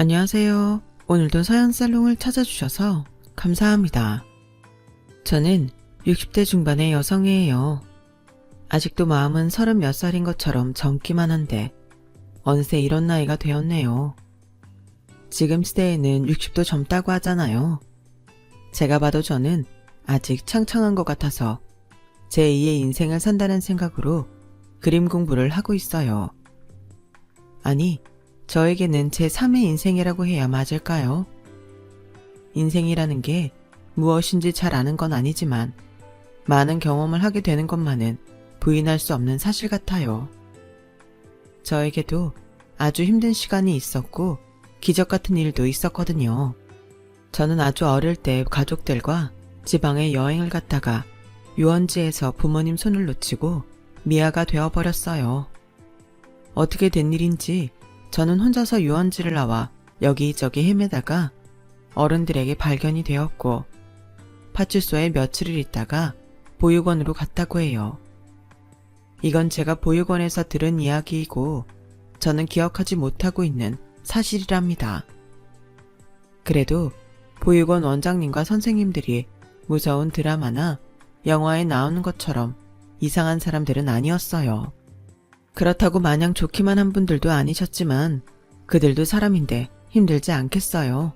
안녕하세요. 오늘도 서연살롱을 찾아주셔서 감사합니다. 저는 60대 중반의 여성이에요. 아직도 마음은 30 몇 살인 것처럼 젊기만 한데 어느새 이런 나이가 되었네요. 지금 시대에는 60도 젊다고 하잖아요. 제가 봐도 저는 아직 창창한 것 같아서 제2의 인생을 산다는 생각으로 그림 공부를 하고 있어요. 아니, 저에게는 제3의 인생이라고 해야 맞을까요? 인생이라는 게 무엇인지 잘 아는 건 아니지만 많은 경험을 하게 되는 것만은 부인할 수 없는 사실 같아요. 저에게도 아주 힘든 시간이 있었고 기적 같은 일도 있었거든요. 저는 아주 어릴 때 가족들과 지방에 여행을 갔다가 유원지에서 부모님 손을 놓치고 미아가 되어버렸어요. 어떻게 된 일인지 저는 혼자서 유원지를 나와 여기저기 헤매다가 어른들에게 발견이 되었고 파출소에 며칠을 있다가 보육원으로 갔다고 해요. 이건 제가 보육원에서 들은 이야기이고 저는 기억하지 못하고 있는 사실이랍니다. 그래도 보육원 원장님과 선생님들이 무서운 드라마나 영화에 나오는 것처럼 이상한 사람들은 아니었어요. 그렇다고 마냥 좋기만 한 분들도 아니셨지만 그들도 사람인데 힘들지 않겠어요.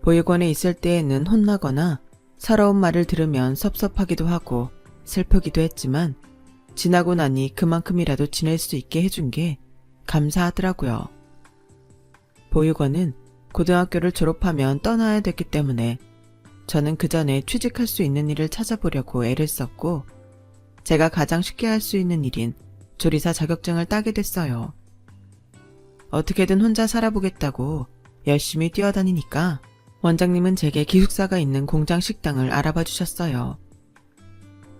보육원에 있을 때에는 혼나거나 서러운 말을 들으면 섭섭하기도 하고 슬프기도 했지만 지나고 나니 그만큼이라도 지낼 수 있게 해준 게 감사하더라고요. 보육원은 고등학교를 졸업하면 떠나야 됐기 때문에 저는 그 전에 취직할 수 있는 일을 찾아보려고 애를 썼고 제가 가장 쉽게 할 수 있는 일인 조리사 자격증을 따게 됐어요. 어떻게든 혼자 살아보겠다고 열심히 뛰어다니니까 원장님은 제게 기숙사가 있는 공장 식당을 알아봐 주셨어요.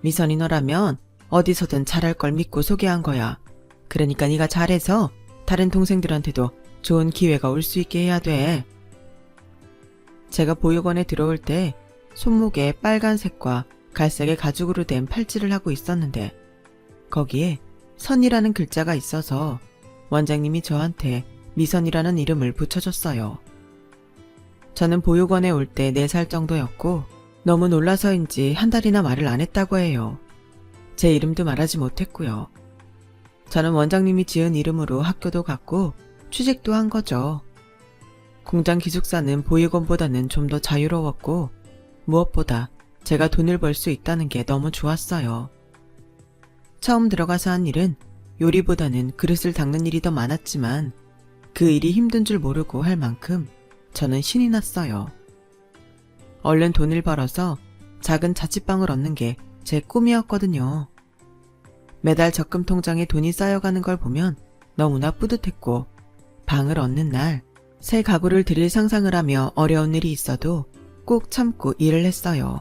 미선이 너라면 어디서든 잘할 걸 믿고 소개한 거야. 그러니까 네가 잘해서 다른 동생들한테도 좋은 기회가 올 수 있게 해야 돼. 제가 보육원에 들어올 때 손목에 빨간색과 갈색의 가죽으로 된 팔찌를 하고 있었는데 거기에 선이라는 글자가 있어서 원장님이 저한테 미선이라는 이름을 붙여줬어요. 저는 보육원에 올 때 4살 정도였고 너무 놀라서인지 한 달이나 말을 안 했다고 해요. 제 이름도 말하지 못했고요. 저는 원장님이 지은 이름으로 학교도 갔고 취직도 한 거죠. 공장 기숙사는 보육원보다는 좀 더 자유로웠고 무엇보다 제가 돈을 벌 수 있다는 게 너무 좋았어요. 처음 들어가서 한 일은 요리보다는 그릇을 닦는 일이 더 많았지만 그 일이 힘든 줄 모르고 할 만큼 저는 신이 났어요. 얼른 돈을 벌어서 작은 자취방을 얻는 게 제 꿈이었거든요. 매달 적금 통장에 돈이 쌓여가는 걸 보면 너무나 뿌듯했고 방을 얻는 날 새 가구를 들일 상상을 하며 어려운 일이 있어도 꼭 참고 일을 했어요.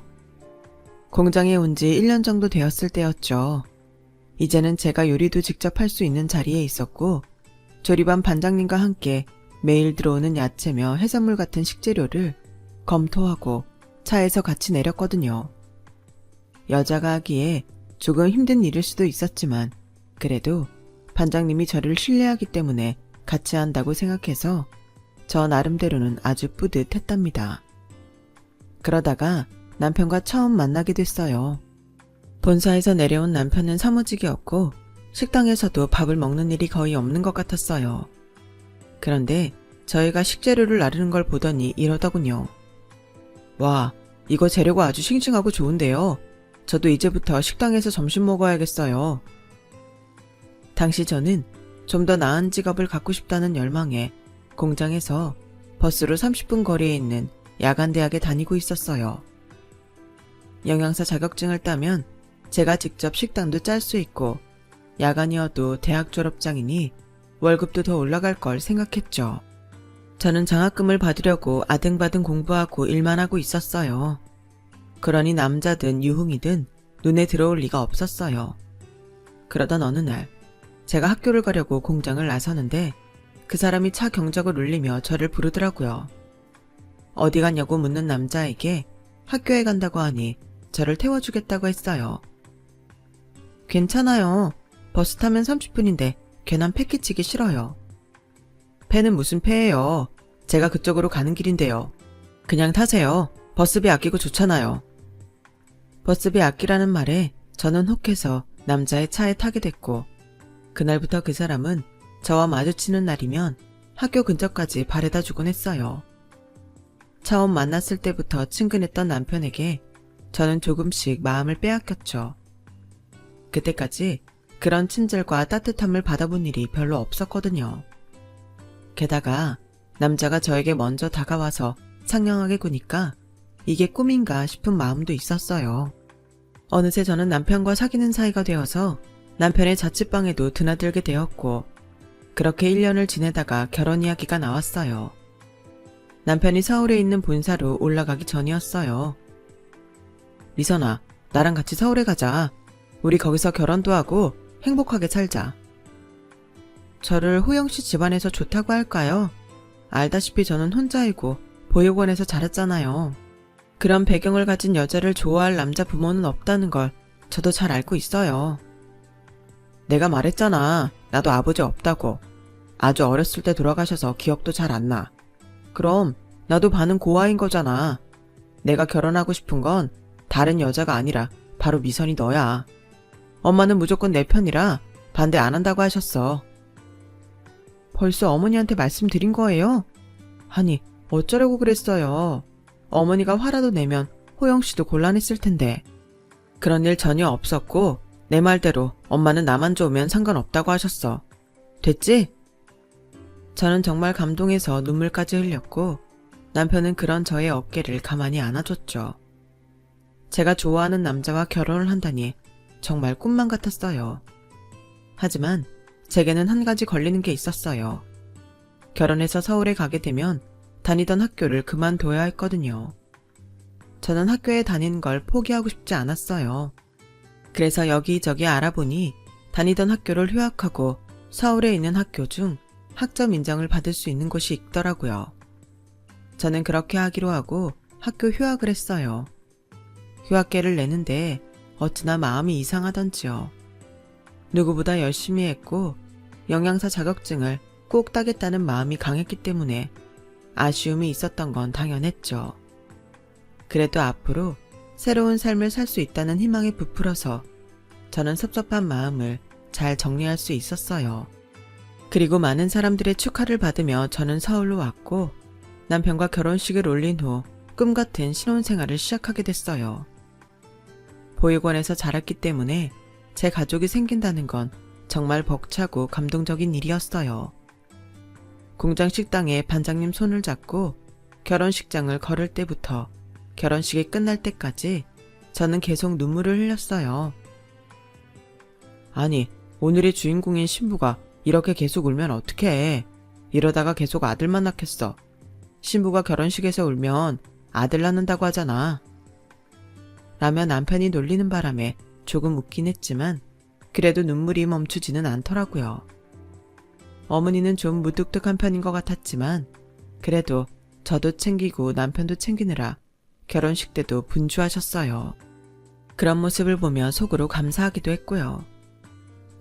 공장에 온 지 1년 정도 되었을 때였죠. 이제는 제가 요리도 직접 할 수 있는 자리에 있었고 조리반 반장님과 함께 매일 들어오는 야채며 해산물 같은 식재료를 검토하고 차에서 같이 내렸거든요. 여자가 하기에 조금 힘든 일일 수도 있었지만 그래도 반장님이 저를 신뢰하기 때문에 같이 한다고 생각해서 저 나름대로는 아주 뿌듯했답니다. 그러다가 남편과 처음 만나게 됐어요. 본사에서 내려온 남편은 사무직이었고 식당에서도 밥을 먹는 일이 거의 없는 것 같았어요. 그런데 저희가 식재료를 나르는 걸 보더니 이러더군요. 와, 이거 재료가 아주 싱싱하고 좋은데요. 저도 이제부터 식당에서 점심 먹어야겠어요. 당시 저는 좀 더 나은 직업을 갖고 싶다는 열망에 공장에서 버스로 30분 거리에 있는 야간대학에 다니고 있었어요. 영양사 자격증을 따면 제가 직접 식당도 짤 수 있고 야간이어도 대학 졸업장이니 월급도 더 올라갈 걸 생각했죠. 저는 장학금을 받으려고 아등바등 공부하고 일만 하고 있었어요. 그러니 남자든 유흥이든 눈에 들어올 리가 없었어요. 그러던 어느 날 제가 학교를 가려고 공장을 나서는데 그 사람이 차 경적을 울리며 저를 부르더라고요. 어디 갔냐고 묻는 남자에게 학교에 간다고 하니 저를 태워주겠다고 했어요. 괜찮아요. 버스 타면 30분인데 괜한 패기치기 싫어요. 패는 무슨 패예요. 제가 그쪽으로 가는 길인데요. 그냥 타세요. 버스비 아끼고 좋잖아요. 버스비 아끼라는 말에 저는 혹해서 남자의 차에 타게 됐고, 그날부터 그 사람은 저와 마주치는 날이면 학교 근처까지 바래다 주곤 했어요. 처음 만났을 때부터 친근했던 남편에게 저는 조금씩 마음을 빼앗겼죠. 그때까지 그런 친절과 따뜻함을 받아본 일이 별로 없었거든요. 게다가 남자가 저에게 먼저 다가와서 상냥하게 구니까 이게 꿈인가 싶은 마음도 있었어요. 어느새 저는 남편과 사귀는 사이가 되어서 남편의 자취방에도 드나들게 되었고, 그렇게 1년을 지내다가 결혼 이야기가 나왔어요. 남편이 서울에 있는 본사로 올라가기 전이었어요. 미선아, 나랑 같이 서울에 가자. 우리 거기서 결혼도 하고 행복하게 살자. 저를 호영씨 집안에서 좋다고 할까요? 알다시피 저는 혼자이고 보육원에서 자랐잖아요. 그런 배경을 가진 여자를 좋아할 남자 부모는 없다는 걸 저도 잘 알고 있어요. 내가 말했잖아. 나도 아버지 없다고. 아주 어렸을 때 돌아가셔서 기억도 잘 안 나. 그럼 나도 반은 고아인 거잖아. 내가 결혼하고 싶은 건 다른 여자가 아니라 바로 미선이 너야. 엄마는 무조건 내 편이라 반대 안 한다고 하셨어. 벌써 어머니한테 말씀드린 거예요? 아니, 어쩌려고 그랬어요. 어머니가 화라도 내면 호영씨도 곤란했을 텐데. 그런 일 전혀 없었고 내 말대로 엄마는 나만 좋으면 상관없다고 하셨어. 됐지? 저는 정말 감동해서 눈물까지 흘렸고 남편은 그런 저의 어깨를 가만히 안아줬죠. 제가 좋아하는 남자와 결혼을 한다니 정말 꿈만 같았어요. 하지만 제게는 한 가지 걸리는 게 있었어요. 결혼해서 서울에 가게 되면 다니던 학교를 그만둬야 했거든요. 저는 학교에 다니는 걸 포기하고 싶지 않았어요. 그래서 여기저기 알아보니 다니던 학교를 휴학하고 서울에 있는 학교 중 학점 인정을 받을 수 있는 곳이 있더라고요. 저는 그렇게 하기로 하고 학교 휴학을 했어요. 휴학계를 내는데 어찌나 마음이 이상하던지요. 누구보다 열심히 했고 영양사 자격증을 꼭 따겠다는 마음이 강했기 때문에 아쉬움이 있었던 건 당연했죠. 그래도 앞으로 새로운 삶을 살 수 있다는 희망에 부풀어서 저는 섭섭한 마음을 잘 정리할 수 있었어요. 그리고 많은 사람들의 축하를 받으며 저는 서울로 왔고 남편과 결혼식을 올린 후 꿈같은 신혼생활을 시작하게 됐어요. 보육원에서 자랐기 때문에 제 가족이 생긴다는 건 정말 벅차고 감동적인 일이었어요. 공장 식당에 반장님 손을 잡고 결혼식장을 걸을 때부터 결혼식이 끝날 때까지 저는 계속 눈물을 흘렸어요. 아니, 오늘의 주인공인 신부가 이렇게 계속 울면 어떡해. 이러다가 계속 아들만 낳겠어. 신부가 결혼식에서 울면 아들 낳는다고 하잖아. 라며 남편이 놀리는 바람에 조금 웃긴 했지만 그래도 눈물이 멈추지는 않더라고요. 어머니는 좀 무뚝뚝한 편인 것 같았지만 그래도 저도 챙기고 남편도 챙기느라 결혼식 때도 분주하셨어요. 그런 모습을 보며 속으로 감사하기도 했고요.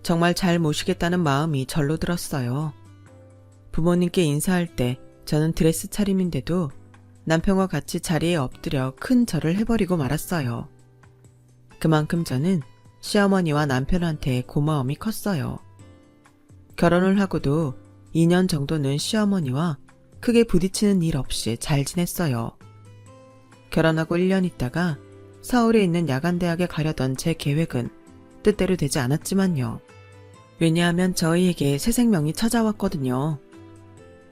정말 잘 모시겠다는 마음이 절로 들었어요. 부모님께 인사할 때 저는 드레스 차림인데도 남편과 같이 자리에 엎드려 큰 절을 해버리고 말았어요. 그만큼 저는 시어머니와 남편한테 고마움이 컸어요. 결혼을 하고도 2년 정도는 시어머니와 크게 부딪히는 일 없이 잘 지냈어요. 결혼하고 1년 있다가 서울에 있는 야간대학에 가려던 제 계획은 뜻대로 되지 않았지만요. 왜냐하면 저희에게 새 생명이 찾아왔거든요.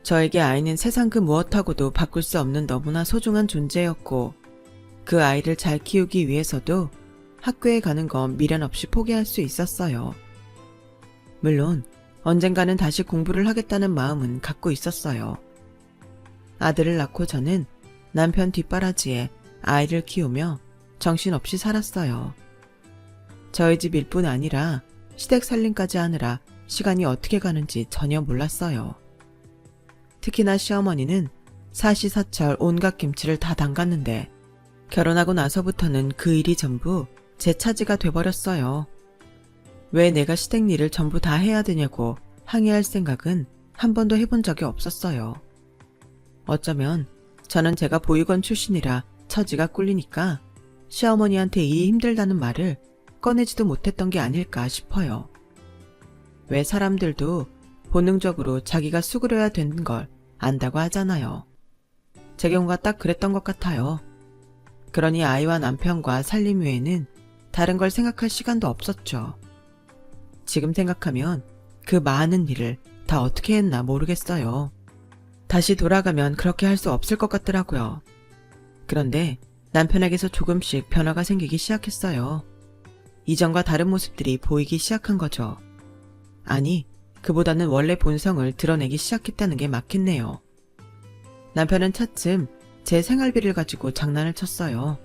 저에게 아이는 세상 그 무엇하고도 바꿀 수 없는 너무나 소중한 존재였고 그 아이를 잘 키우기 위해서도 학교에 가는 건 미련 없이 포기할 수 있었어요. 물론 언젠가는 다시 공부를 하겠다는 마음은 갖고 있었어요. 아들을 낳고 저는 남편 뒷바라지에 아이를 키우며 정신없이 살았어요. 저희 집 일뿐 아니라 시댁 살림까지 하느라 시간이 어떻게 가는지 전혀 몰랐어요. 특히나 시어머니는 사시사철 온갖 김치를 다 담갔는데 결혼하고 나서부터는 그 일이 전부 제 차지가 돼버렸어요. 왜 내가 시댁 일을 전부 다 해야 되냐고 항의할 생각은 한 번도 해본 적이 없었어요. 어쩌면 저는 제가 보육원 출신이라 처지가 꿀리니까 시어머니한테 일이 힘들다는 말을 꺼내지도 못했던 게 아닐까 싶어요. 왜 사람들도 본능적으로 자기가 수그려야 되는 걸 안다고 하잖아요. 제 경우가 딱 그랬던 것 같아요. 그러니 아이와 남편과 살림 외에는 다른 걸 생각할 시간도 없었죠. 지금 생각하면 그 많은 일을 다 어떻게 했나 모르겠어요. 다시 돌아가면 그렇게 할 수 없을 것 같더라고요. 그런데 남편에게서 조금씩 변화가 생기기 시작했어요. 이전과 다른 모습들이 보이기 시작한 거죠. 아니, 그보다는 원래 본성을 드러내기 시작했다는 게 맞겠네요. 남편은 차츰 제 생활비를 가지고 장난을 쳤어요.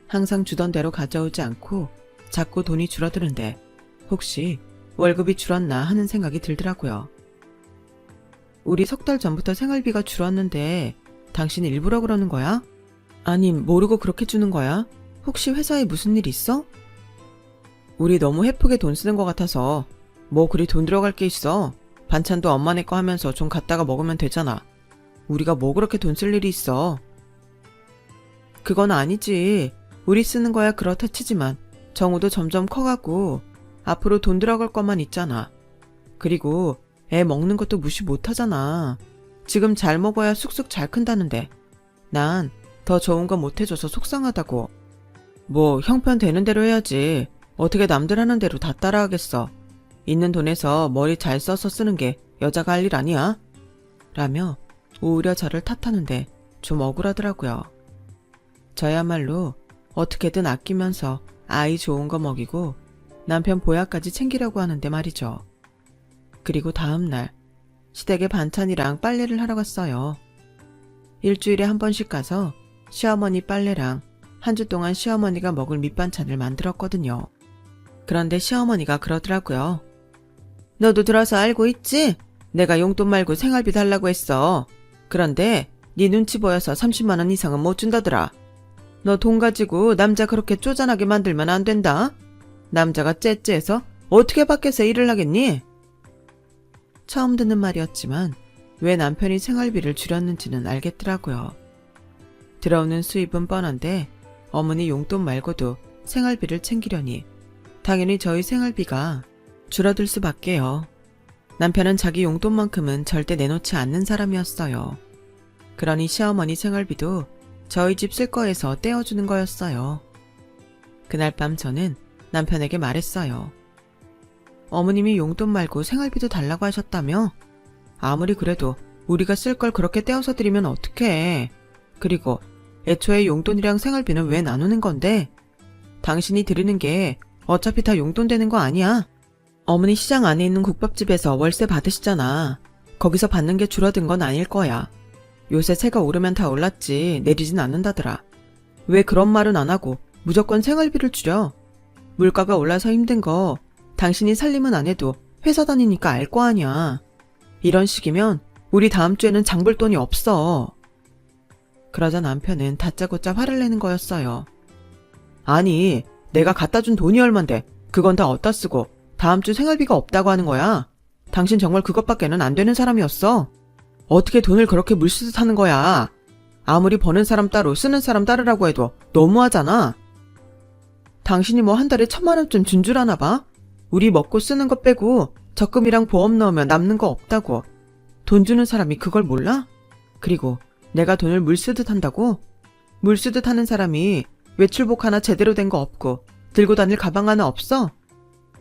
항상 주던 대로 가져오지 않고 자꾸 돈이 줄어드는데 혹시 월급이 줄었나 하는 생각이 들더라고요. 우리 석 달 전부터 생활비가 줄었는데 당신 일부러 그러는 거야? 아니, 모르고 그렇게 주는 거야? 혹시 회사에 무슨 일 있어? 우리 너무 헤프게 돈 쓰는 것 같아서. 뭐 그리 돈 들어갈 게 있어. 반찬도 엄마네 거 하면서 좀 갖다가 먹으면 되잖아. 우리가 뭐 그렇게 돈 쓸 일이 있어. 그건 아니지. 우리 쓰는 거야 그렇다 치지만 정우도 점점 커가고 앞으로 돈 들어갈 것만 있잖아. 그리고 애 먹는 것도 무시 못하잖아. 지금 잘 먹어야 쑥쑥 잘 큰다는데 난 더 좋은 거 못해줘서 속상하다고. 뭐 형편 되는 대로 해야지. 어떻게 남들 하는 대로 다 따라하겠어. 있는 돈에서 머리 잘 써서 쓰는 게 여자가 할 일 아니야? 라며 오히려 저를 탓하는데 좀 억울하더라고요. 저야말로 어떻게든 아끼면서 아이 좋은 거 먹이고 남편 보약까지 챙기려고 하는데 말이죠. 그리고 다음날 시댁에 반찬이랑 빨래를 하러 갔어요. 일주일에 한 번씩 가서 시어머니 빨래랑 한 주 동안 시어머니가 먹을 밑반찬을 만들었거든요. 그런데 시어머니가 그러더라고요. 너도 들어서 알고 있지? 내가 용돈 말고 생활비 달라고 했어. 그런데 네 눈치 보여서 30만 원 이상은 못 준다더라. 너 돈 가지고 남자 그렇게 쪼잔하게 만들면 안 된다. 남자가 째째해서 어떻게 밖에서 일을 하겠니? 처음 듣는 말이었지만 왜 남편이 생활비를 줄였는지는 알겠더라고요. 들어오는 수입은 뻔한데 어머니 용돈 말고도 생활비를 챙기려니 당연히 저희 생활비가 줄어들 수밖에요. 남편은 자기 용돈만큼은 절대 내놓지 않는 사람이었어요. 그러니 시어머니 생활비도 저희 집 쓸 거에서 떼어주는 거였어요. 그날 밤 저는 남편에게 말했어요. 어머님이 용돈 말고 생활비도 달라고 하셨다며? 아무리 그래도 우리가 쓸 걸 그렇게 떼어서 드리면 어떡해. 그리고 애초에 용돈이랑 생활비는 왜 나누는 건데? 당신이 드리는 게 어차피 다 용돈 되는 거 아니야? 어머니 시장 안에 있는 국밥집에서 월세 받으시잖아. 거기서 받는 게 줄어든 건 아닐 거야. 요새 새가 오르면 다 올랐지 내리진 않는다더라. 왜 그런 말은 안 하고 무조건 생활비를 줄여? 물가가 올라서 힘든 거 당신이 살림은 안 해도 회사 다니니까 알 거 아니야. 이런 식이면 우리 다음 주에는 장 볼 돈이 없어. 그러자 남편은 다짜고짜 화를 내는 거였어요. 아니, 내가 갖다 준 돈이 얼만데 그건 다 어디다 쓰고 다음 주 생활비가 없다고 하는 거야. 당신 정말 그것밖에는 안 되는 사람이었어. 어떻게 돈을 그렇게 물쓰듯 하는 거야. 아무리 버는 사람 따로 쓰는 사람 따르라고 해도 너무하잖아. 당신이 뭐 한 달에 1,000만 원쯤 준 줄 아나 봐? 우리 먹고 쓰는 거 빼고 적금이랑 보험 넣으면 남는 거 없다고. 돈 주는 사람이 그걸 몰라? 그리고 내가 돈을 물쓰듯 한다고? 물쓰듯 하는 사람이 외출복 하나 제대로 된 거 없고 들고 다닐 가방 하나 없어?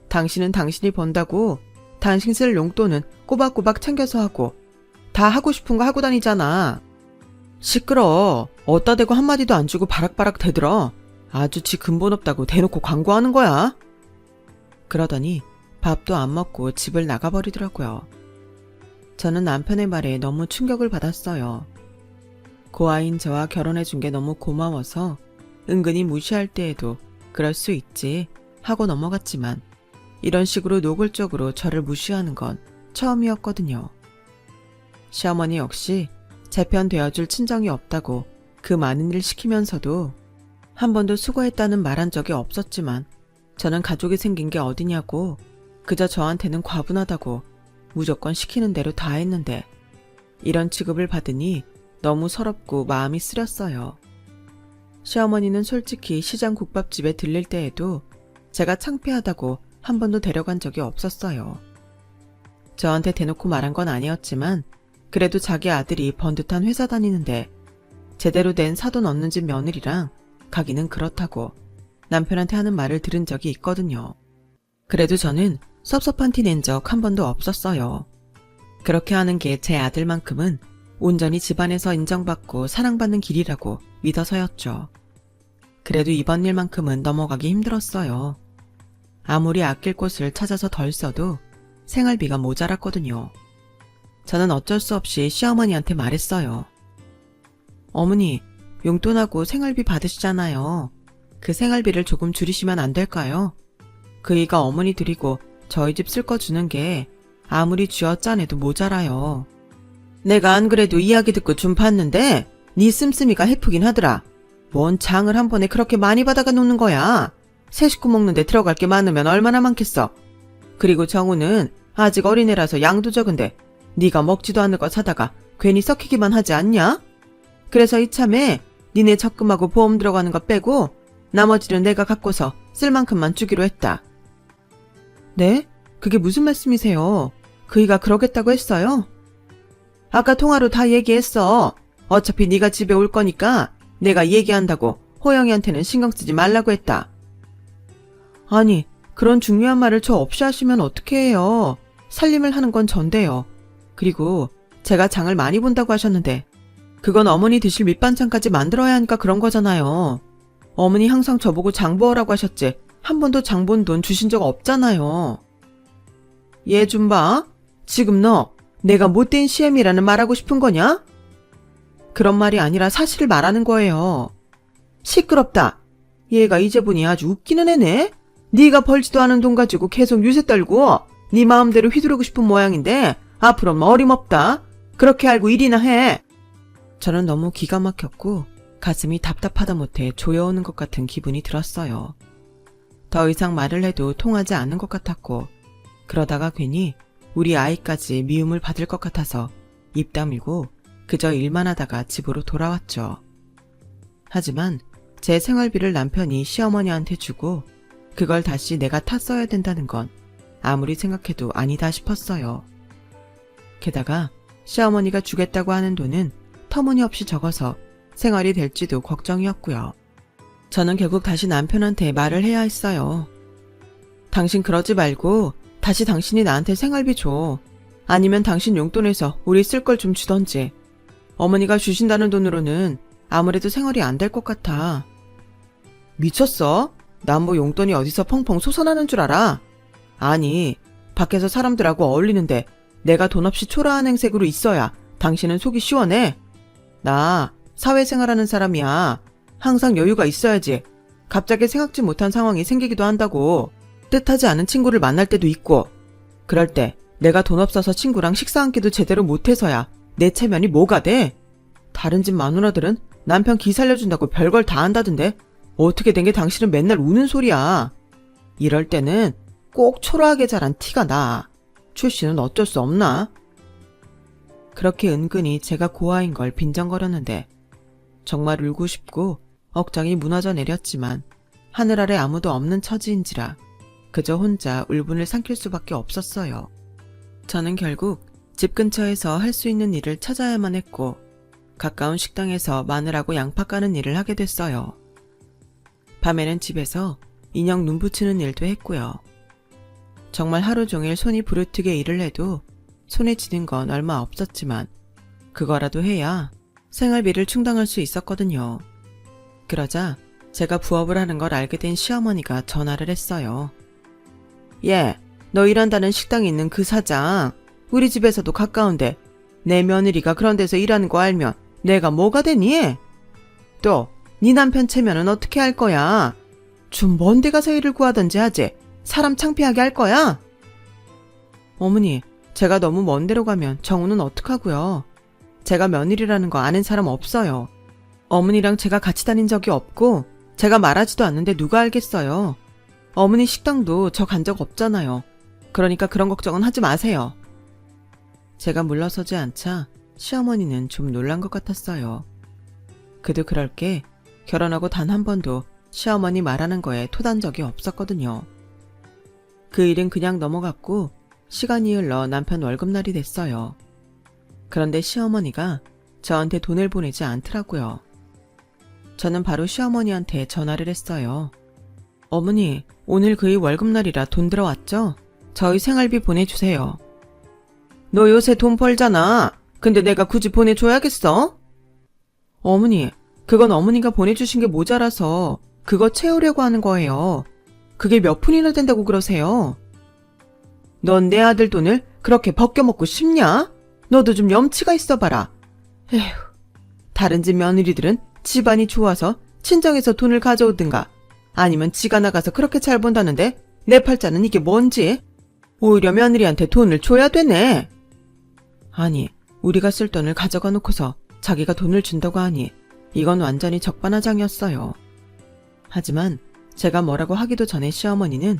당신은 당신이 번다고 당신 쓸 용돈은 꼬박꼬박 챙겨서 하고 다 하고 싶은 거 하고 다니잖아. 시끄러워. 어따 대고 한마디도 안 주고 바락바락 대들어. 아주 지 근본 없다고 대놓고 광고하는 거야. 그러더니 밥도 안 먹고 집을 나가버리더라고요. 저는 남편의 말에 너무 충격을 받았어요. 고아인 저와 결혼해준 게 너무 고마워서 은근히 무시할 때에도 그럴 수 있지 하고 넘어갔지만 이런 식으로 노골적으로 저를 무시하는 건 처음이었거든요. 시어머니 역시 제 편 되어줄 친정이 없다고 그 많은 일 시키면서도 한 번도 수고했다는 말한 적이 없었지만 저는 가족이 생긴 게 어디냐고 그저 저한테는 과분하다고 무조건 시키는 대로 다 했는데 이런 취급을 받으니 너무 서럽고 마음이 쓰렸어요. 시어머니는 솔직히 시장 국밥집에 들릴 때에도 제가 창피하다고 한 번도 데려간 적이 없었어요. 저한테 대놓고 말한 건 아니었지만 그래도 자기 아들이 번듯한 회사 다니는데 제대로 된 사돈 없는 집 며느리랑 가기는 그렇다고 남편한테 하는 말을 들은 적이 있거든요. 그래도 저는 섭섭한 티 낸 적 한 번도 없었어요. 그렇게 하는 게 제 아들만큼은 온전히 집안에서 인정받고 사랑받는 길이라고 믿어서였죠. 그래도 이번 일만큼은 넘어가기 힘들었어요. 아무리 아낄 곳을 찾아서 덜 써도 생활비가 모자랐거든요. 저는 어쩔 수 없이 시어머니한테 말했어요. 어머니, 용돈하고 생활비 받으시잖아요. 그 생활비를 조금 줄이시면 안 될까요? 그이가 어머니 드리고 저희 집 쓸 거 주는 게 아무리 쥐어짜내도 모자라요. 내가 안 그래도 이야기 듣고 좀 봤는데 네 씀씀이가 해프긴 하더라. 뭔 장을 한 번에 그렇게 많이 받아가 놓는 거야. 세 식구 먹는데 들어갈 게 많으면 얼마나 많겠어. 그리고 정우는 아직 어린애라서 양도 적은데 네가 먹지도 않을 거 사다가 괜히 썩히기만 하지 않냐? 그래서 이참에 니네 적금하고 보험 들어가는 거 빼고 나머지는 내가 갖고서 쓸 만큼만 주기로 했다. 네? 그게 무슨 말씀이세요? 그이가 그러겠다고 했어요? 아까 통화로 다 얘기했어. 어차피 네가 집에 올 거니까 내가 얘기한다고 호영이한테는 신경 쓰지 말라고 했다. 아니, 그런 중요한 말을 저 없이 하시면 어떻게 해요? 살림을 하는 건 전데요. 그리고 제가 장을 많이 본다고 하셨는데 그건 어머니 드실 밑반찬까지 만들어야 하니까 그런 거잖아요. 어머니 항상 저보고 장 보라고 하셨지 한 번도 장 본 돈 주신 적 없잖아요. 얘 좀 봐. 지금 너 내가 못된 시엠이라는 말하고 싶은 거냐? 그런 말이 아니라 사실을 말하는 거예요. 시끄럽다. 얘가 이제 보니 아주 웃기는 애네. 네가 벌지도 않은 돈 가지고 계속 유세 떨고 네 마음대로 휘두르고 싶은 모양인데 앞으로는 어림없다. 그렇게 알고 일이나 해. 저는 너무 기가 막혔고 가슴이 답답하다 못해 조여오는 것 같은 기분이 들었어요. 더 이상 말을 해도 통하지 않는 것 같았고 그러다가 괜히 우리 아이까지 미움을 받을 것 같아서 입 다물고 그저 일만 하다가 집으로 돌아왔죠. 하지만 제 생활비를 남편이 시어머니한테 주고 그걸 다시 내가 탔어야 된다는 건 아무리 생각해도 아니다 싶었어요. 게다가 시어머니가 주겠다고 하는 돈은 터무니없이 적어서 생활이 될지도 걱정이었고요. 저는 결국 다시 남편한테 말을 해야 했어요. 당신 그러지 말고 다시 당신이 나한테 생활비 줘. 아니면 당신 용돈에서 우리 쓸 걸 좀 주던지. 어머니가 주신다는 돈으로는 아무래도 생활이 안 될 것 같아. 미쳤어? 난 뭐 용돈이 어디서 펑펑 솟아나는 줄 알아? 아니, 밖에서 사람들하고 어울리는데 내가 돈 없이 초라한 행색으로 있어야 당신은 속이 시원해? 나 사회생활하는 사람이야. 항상 여유가 있어야지. 갑자기 생각지 못한 상황이 생기기도 한다고. 뜻하지 않은 친구를 만날 때도 있고. 그럴 때 내가 돈 없어서 친구랑 식사 한 끼도 제대로 못해서야 내 체면이 뭐가 돼? 다른 집 마누라들은 남편 기 살려준다고 별걸 다 한다던데 어떻게 된 게 당신은 맨날 우는 소리야. 이럴 때는 꼭 초라하게 자란 티가 나. 출신은 어쩔 수 없나? 그렇게 은근히 제가 고아인 걸 빈정거렸는데 정말 울고 싶고 억장이 무너져 내렸지만 하늘 아래 아무도 없는 처지인지라 그저 혼자 울분을 삼킬 수밖에 없었어요. 저는 결국 집 근처에서 할 수 있는 일을 찾아야만 했고 가까운 식당에서 마늘하고 양파 까는 일을 하게 됐어요. 밤에는 집에서 인형 눈 붙이는 일도 했고요. 정말 하루 종일 손이 부르트게 일을 해도 손에 쥐는 건 얼마 없었지만 그거라도 해야 생활비를 충당할 수 있었거든요. 그러자 제가 부업을 하는 걸 알게 된 시어머니가 전화를 했어요. 예, 너 일한다는 식당에 있는 그 사장, 우리 집에서도 가까운데 내 며느리가 그런 데서 일하는 거 알면 내가 뭐가 되니? 또 네 남편 체면은 어떻게 할 거야? 좀 먼 데 가서 일을 구하던지 하지. 사람 창피하게 할 거야? 어머니, 제가 너무 먼 데로 가면 정우는 어떡하고요? 제가 며느리라는 거 아는 사람 없어요. 어머니랑 제가 같이 다닌 적이 없고 제가 말하지도 않는데 누가 알겠어요. 어머니 식당도 저 간 적 없잖아요. 그러니까 그런 걱정은 하지 마세요. 제가 물러서지 않자 시어머니는 좀 놀란 것 같았어요. 그도 그럴 게 결혼하고 단 한 번도 시어머니 말하는 거에 토단 적이 없었거든요. 그 일은 그냥 넘어갔고 시간이 흘러 남편 월급날이 됐어요. 그런데 시어머니가 저한테 돈을 보내지 않더라고요. 저는 바로 시어머니한테 전화를 했어요. 어머니, 오늘 그의 월급날이라 돈 들어왔죠? 저희 생활비 보내주세요. 너 요새 돈 벌잖아. 근데 내가 굳이 보내줘야겠어? 어머니, 그건 어머니가 보내주신 게 모자라서 그거 채우려고 하는 거예요. 그게 몇 푼이나 된다고 그러세요? 넌 내 아들 돈을 그렇게 벗겨먹고 싶냐? 너도 좀 염치가 있어봐라. 에휴, 다른 집 며느리들은 집안이 좋아서 친정에서 돈을 가져오든가 아니면 지가 나가서 그렇게 잘 번다는데 내 팔자는 이게 뭔지? 오히려 며느리한테 돈을 줘야 되네. 아니, 우리가 쓸 돈을 가져가 놓고서 자기가 돈을 준다고 하니 이건 완전히 적반하장이었어요. 하지만 제가 뭐라고 하기도 전에 시어머니는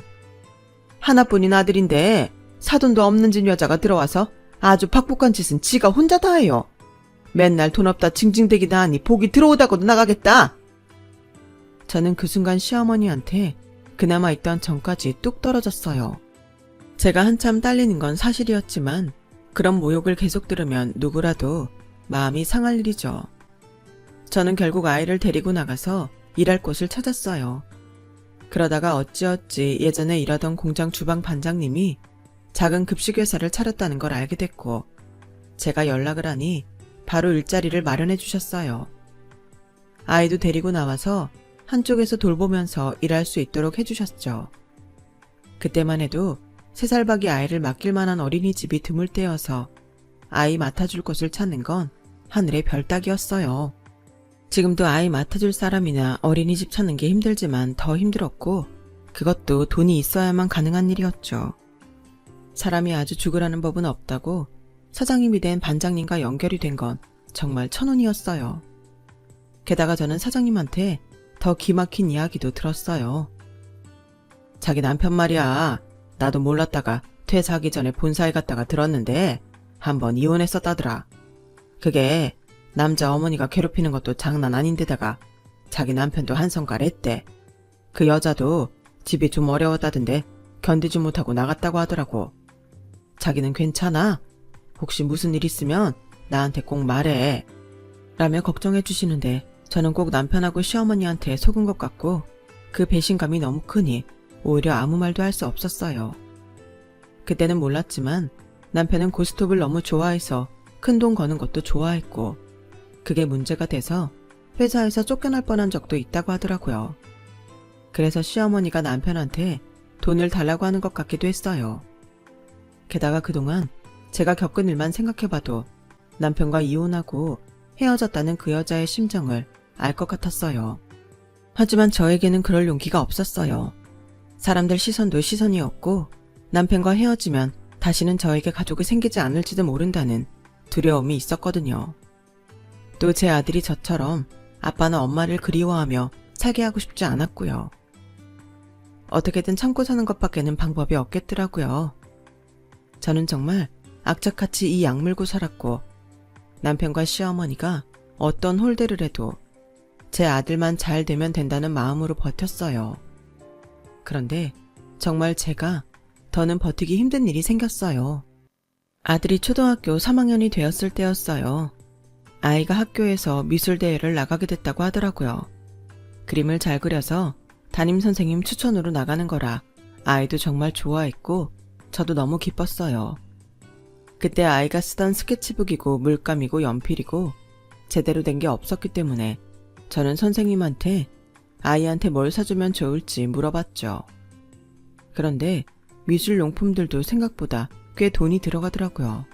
하나뿐인 아들인데 사돈도 없는 집 여자가 들어와서 아주 박복한 짓은 지가 혼자 다 해요. 맨날 돈 없다 징징대기나 하니 복이 들어오다고도 나가겠다. 저는 그 순간 시어머니한테 그나마 있던 정까지 뚝 떨어졌어요. 제가 한참 딸리는 건 사실이었지만 그런 모욕을 계속 들으면 누구라도 마음이 상할 일이죠. 저는 결국 아이를 데리고 나가서 일할 곳을 찾았어요. 그러다가 어찌어찌 예전에 일하던 공장 주방 반장님이 작은 급식회사를 차렸다는 걸 알게 됐고 제가 연락을 하니 바로 일자리를 마련해 주셨어요. 아이도 데리고 나와서 한쪽에서 돌보면서 일할 수 있도록 해주셨죠. 그때만 해도 3살박이 아이를 맡길 만한 어린이집이 드물 때여서 아이 맡아줄 곳을 찾는 건 하늘의 별 따기였어요. 지금도 아이 맡아줄 사람이나 어린이집 찾는 게 힘들지만 더 힘들었고 그것도 돈이 있어야만 가능한 일이었죠. 사람이 아주 죽으라는 법은 없다고 사장님이 된 반장님과 연결이 된 건 정말 천운이었어요. 게다가 저는 사장님한테 더 기막힌 이야기도 들었어요. 자기 남편 말이야. 나도 몰랐다가 퇴사하기 전에 본사에 갔다가 들었는데 한번 이혼했었다더라. 그게 남자 어머니가 괴롭히는 것도 장난 아닌데다가 자기 남편도 한성깔 했대. 그 여자도 집이 좀 어려웠다던데 견디지 못하고 나갔다고 하더라고. 자기는 괜찮아. 혹시 무슨 일 있으면 나한테 꼭 말해. 라며 걱정해 주시는데 저는 꼭 남편하고 시어머니한테 속은 것 같고 그 배신감이 너무 크니 오히려 아무 말도 할 수 없었어요. 그때는 몰랐지만 남편은 고스톱을 너무 좋아해서 큰돈 거는 것도 좋아했고 그게 문제가 돼서 회사에서 쫓겨날 뻔한 적도 있다고 하더라고요. 그래서 시어머니가 남편한테 돈을 달라고 하는 것 같기도 했어요. 게다가 그동안 제가 겪은 일만 생각해봐도 남편과 이혼하고 헤어졌다는 그 여자의 심정을 알 것 같았어요. 하지만 저에게는 그럴 용기가 없었어요. 사람들 시선도 시선이었고 남편과 헤어지면 다시는 저에게 가족이 생기지 않을지도 모른다는 두려움이 있었거든요. 또 제 아들이 저처럼 아빠나 엄마를 그리워하며 살게 하고 싶지 않았고요. 어떻게든 참고 사는 것밖에는 방법이 없겠더라고요. 저는 정말 악착같이 이 약물고 살았고 남편과 시어머니가 어떤 홀대를 해도 제 아들만 잘 되면 된다는 마음으로 버텼어요. 그런데 정말 제가 더는 버티기 힘든 일이 생겼어요. 아들이 초등학교 3학년이 되었을 때였어요. 아이가 학교에서 미술대회를 나가게 됐다고 하더라고요. 그림을 잘 그려서 담임선생님 추천으로 나가는 거라 아이도 정말 좋아했고 저도 너무 기뻤어요. 그때 아이가 쓰던 스케치북이고 물감이고 연필이고 제대로 된 게 없었기 때문에 저는 선생님한테 아이한테 뭘 사주면 좋을지 물어봤죠. 그런데 미술용품들도 생각보다 꽤 돈이 들어가더라고요.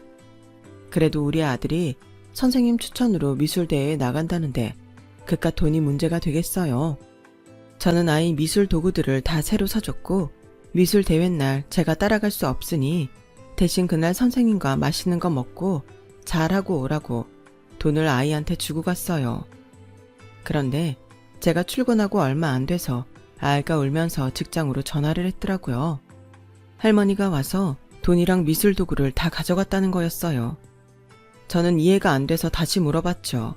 그래도 우리 아들이 선생님 추천으로 미술대회에 나간다는데 그깟 돈이 문제가 되겠어요. 저는 아이 미술 도구들을 다 새로 사줬고 미술대회 날 제가 따라갈 수 없으니 대신 그날 선생님과 맛있는 거 먹고 잘하고 오라고 돈을 아이한테 주고 갔어요. 그런데 제가 출근하고 얼마 안 돼서 아이가 울면서 직장으로 전화를 했더라고요. 할머니가 와서 돈이랑 미술 도구를 다 가져갔다는 거였어요. 저는 이해가 안 돼서 다시 물어봤죠.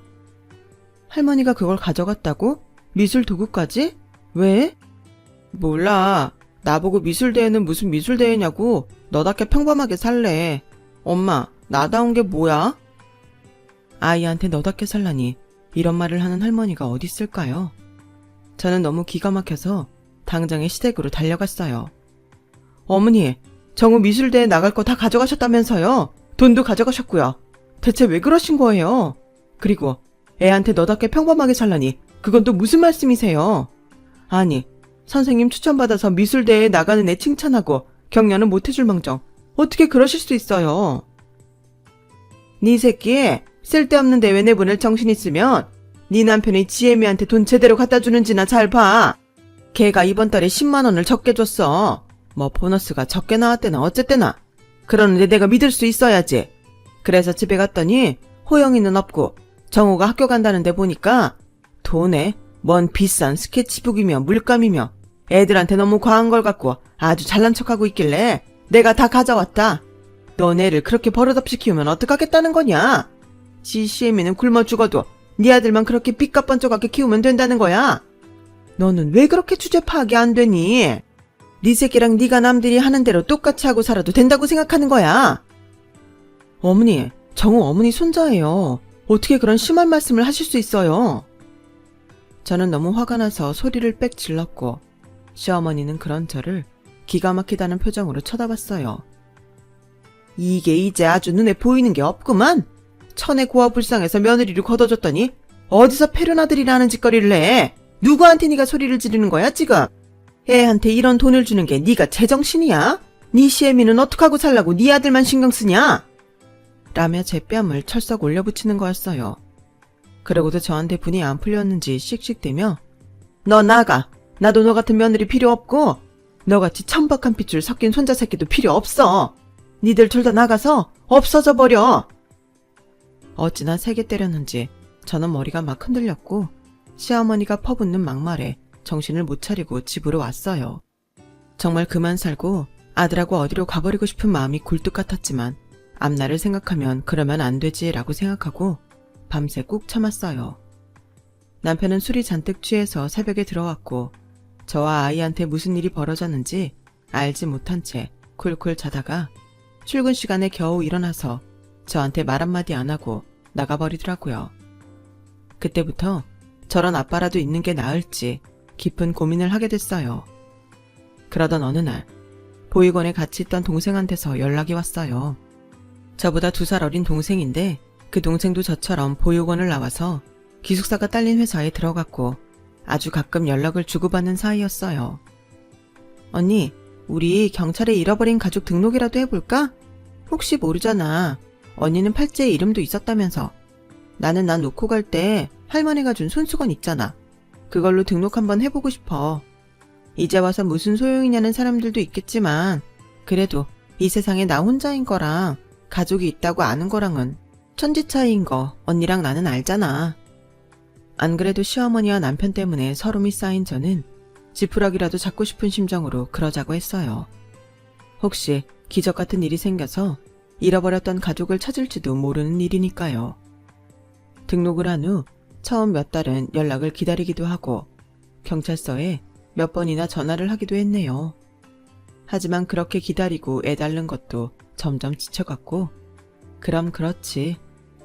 할머니가 그걸 가져갔다고? 미술 도구까지? 왜? 몰라. 나보고 미술대회는 무슨 미술대회냐고. 너답게 평범하게 살래. 엄마, 나다운 게 뭐야? 아이한테 너답게 살라니 이런 말을 하는 할머니가 어디 있을까요? 저는 너무 기가 막혀서 당장에 시댁으로 달려갔어요. 어머니, 정우 미술대회 나갈 거 다 가져가셨다면서요? 돈도 가져가셨고요. 대체 왜 그러신 거예요? 그리고 애한테 너답게 평범하게 살라니 그건 또 무슨 말씀이세요? 아니, 선생님 추천받아서 미술대회에 나가는 애 칭찬하고 격려는 못해줄 망정 어떻게 그러실 수 있어요? 네 새끼 쓸데없는 대회 내보낼 정신 있으면 네 남편이 지혜미한테 돈 제대로 갖다 주는지나 잘 봐. 걔가 이번 달에 10만 원을 적게 줬어. 뭐 보너스가 적게 나왔대나 어쨌대나. 그러는데 내가 믿을 수 있어야지. 그래서 집에 갔더니 호영이는 없고 정우가 학교 간다는데 보니까 돈에 뭔 비싼 스케치북이며 물감이며 애들한테 너무 과한 걸 갖고 아주 잘난 척하고 있길래 내가 다 가져왔다. 너네를 그렇게 버릇없이 키우면 어떡하겠다는 거냐? 지시애미는 굶어 죽어도 네 아들만 그렇게 삐까뻔쩍하게 키우면 된다는 거야. 너는 왜 그렇게 주제 파악이 안 되니? 네 새끼랑 네가 남들이 하는 대로 똑같이 하고 살아도 된다고 생각하는 거야. 어머니, 정우 어머니 손자예요. 어떻게 그런 심한 말씀을 하실 수 있어요? 저는 너무 화가 나서 소리를 빽 질렀고 시어머니는 그런 저를 기가 막히다는 표정으로 쳐다봤어요. 이게 이제 아주 눈에 보이는 게 없구만. 천의 고아불상에서 며느리를 걷어줬더니 어디서 패륜아들이라는 짓거리를 해. 누구한테 네가 소리를 지르는 거야 지금? 애한테 이런 돈을 주는 게 네가 제정신이야? 네 시애미는 어떡하고 살라고 네 아들만 신경 쓰냐? 라며 제 뺨을 철썩 올려붙이는 거였어요. 그러고도 저한테 분이 안 풀렸는지 씩씩대며 너 나가. 나도 너 같은 며느리 필요 없고 너같이 천박한 핏줄 섞인 손자 새끼도 필요 없어. 니들 둘 다 나가서 없어져 버려. 어찌나 세게 때렸는지 저는 머리가 막 흔들렸고 시어머니가 퍼붓는 막말에 정신을 못 차리고 집으로 왔어요. 정말 그만 살고 아들하고 어디로 가버리고 싶은 마음이 굴뚝 같았지만 앞날을 생각하면 그러면 안 되지라고 생각하고 밤새 꾹 참았어요. 남편은 술이 잔뜩 취해서 새벽에 들어왔고 저와 아이한테 무슨 일이 벌어졌는지 알지 못한 채 쿨쿨 자다가 출근 시간에 겨우 일어나서 저한테 말 한마디 안 하고 나가버리더라고요. 그때부터 저런 아빠라도 있는 게 나을지 깊은 고민을 하게 됐어요. 그러던 어느 날 보육원에 같이 있던 동생한테서 연락이 왔어요. 저보다 2살 어린 동생인데 그 동생도 저처럼 보육원을 나와서 기숙사가 딸린 회사에 들어갔고 아주 가끔 연락을 주고받는 사이였어요. 언니, 우리 경찰에 잃어버린 가족 등록이라도 해볼까? 혹시 모르잖아. 언니는 팔찌에 이름도 있었다면서. 나는 나 놓고 갈 때 할머니가 준 손수건 있잖아. 그걸로 등록 한번 해보고 싶어. 이제 와서 무슨 소용이냐는 사람들도 있겠지만 그래도 이 세상에 나 혼자인 거랑 가족이 있다고 아는 거랑은 천지 차이인 거 언니랑 나는 알잖아. 안 그래도 시어머니와 남편 때문에 서름이 쌓인 저는 지푸라기라도 잡고 싶은 심정으로 그러자고 했어요. 혹시 기적 같은 일이 생겨서 잃어버렸던 가족을 찾을지도 모르는 일이니까요. 등록을 한 후 처음 몇 달은 연락을 기다리기도 하고 경찰서에 몇 번이나 전화를 하기도 했네요. 하지만 그렇게 기다리고 애달는 것도 점점 지쳐갔고 그럼 그렇지.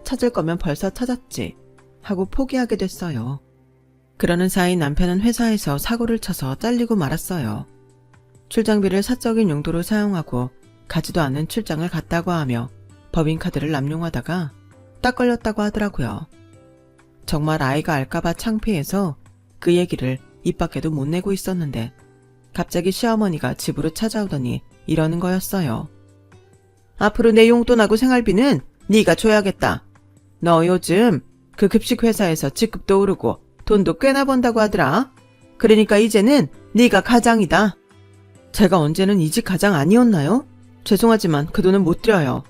찾을 거면 벌써 찾았지. 하고 포기하게 됐어요. 그러는 사이 남편은 회사에서 사고를 쳐서 잘리고 말았어요. 출장비를 사적인 용도로 사용하고 가지도 않은 출장을 갔다고 하며 법인카드를 남용하다가 딱 걸렸다고 하더라고요. 정말 아이가 알까봐 창피해서 그 얘기를 입 밖에도 못 내고 있었는데 갑자기 시어머니가 집으로 찾아오더니 이러는 거였어요. 앞으로 내 용돈하고 생활비는 네가 줘야겠다. 너 요즘 그 급식 회사에서 직급도 오르고 돈도 꽤나 번다고 하더라. 그러니까 이제는 네가 가장이다. 제가 언제는 이 집 가장 아니었나요? 죄송하지만 그 돈은 못 드려요.